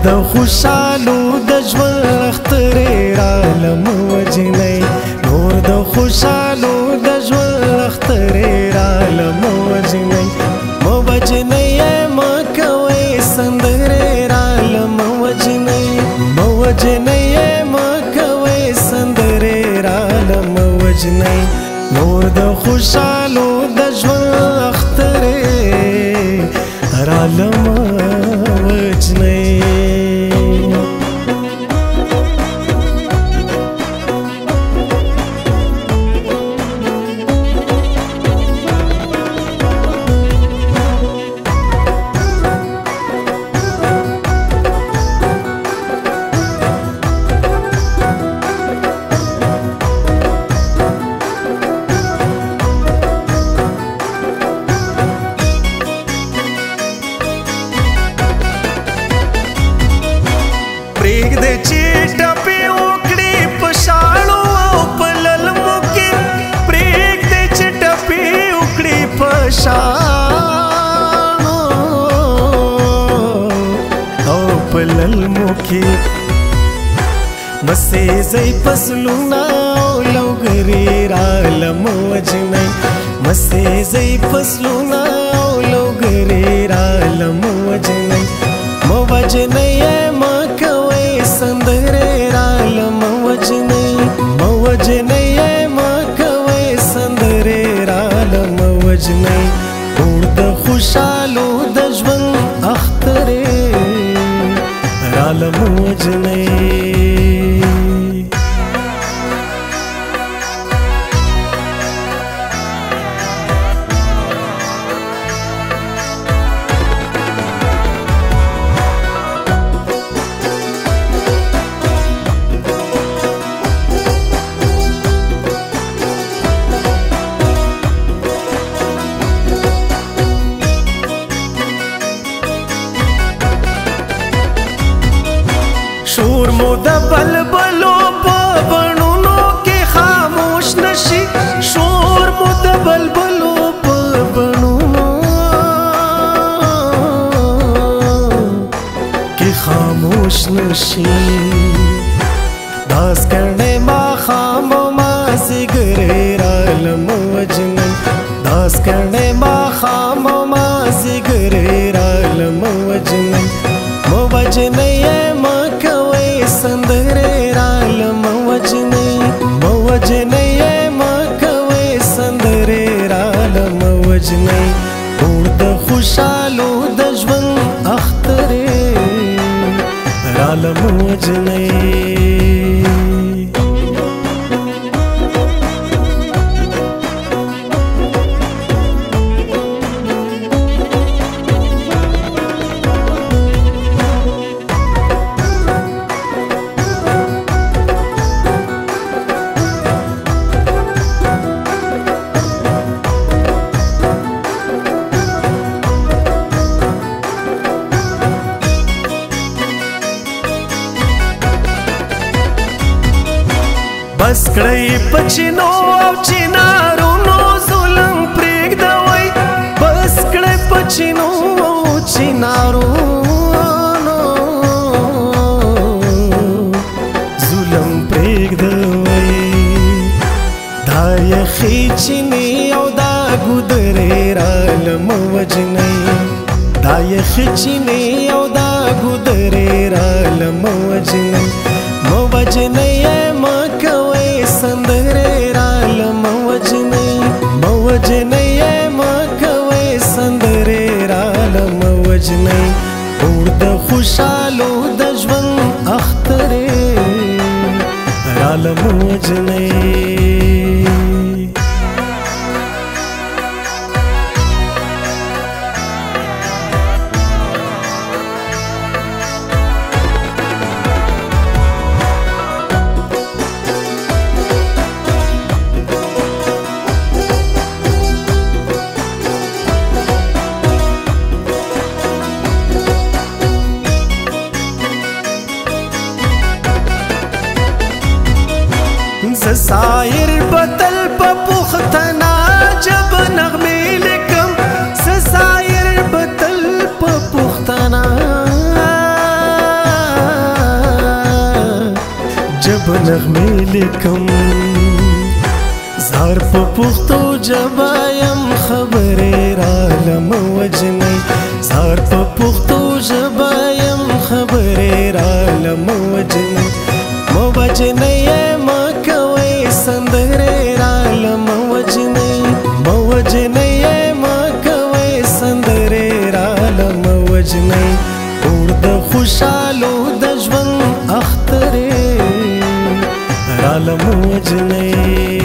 د خوشالو د ژوند اخترې رالم وجنۍ نور د خوشالو د ژوند اخترې رالم وجنۍ مو وجنۍ مو کوي سندرې رالم وجنۍ مو وجنۍ مو کوي سندرې رالم وجنۍ نور د خوشالو د ژوند اخترې رالم وجنۍ پرېږده چې ټپې وکړي په شاړو او په للمو کې پرېږده چې ټپې وکړي په شاړو او په للمو کې مسې زی فصلونه او لوګرې رالم وجنۍ مسې زی فصلونه او لوګرې رالم وجنۍ مو وجنۍ مو کوي سندرې رالم وجنۍ مو وجنۍ مو کوي سندرې رالم وجنۍ اور د خوشالو د ژوند اخترې رالم وجنۍ شور مو د بلبلو په بڼونو کې خاموش نشي شور مو د بلبلو په بڼونو کې خاموش نشي داس کړنې ما خام ما زګرې رالم وجنۍ داس کړنې ما خام ما زګرې رالم وجنۍ مو وجنۍ مو کوي سندرې رالم وجنۍ مو وجنۍ مو کوي سندرې رالم وجنۍ اور د خوشالو د ژوند اخترې رالم وجنۍ بس کړئ په چینو او چینارونو ظلم پرېږدوئ بس کړئ په چینو او چینارونو ظلم پرېږدوئ دا یخې چینې او دا ګودرې رالم وجنۍ دا یخې چینې او دا ګودرې رالم وجنۍ مو وجنۍ مو کوي سندرې رالم وجنۍ مو وجنۍ مو کوي سندرې رالم وجنۍ اور د خوشالو د ژوند اخترې رالم وجنۍ سایر بتل په پختنا جب نغمې لیکم سایر بتل په پختنا جب نغمې لیکم زار په پښتو ژبه یم خبرې راله مه وجنئ زار په پښتو ژبه یم خبرې راله مه وجنئ مه وجنئ مه کوئ سندرې راله مه وجنئ مه وجنئ مه کوئ سندرې راله مه وجنئ اور د خوشحالو د ژوند اخترې راله مه وجنئ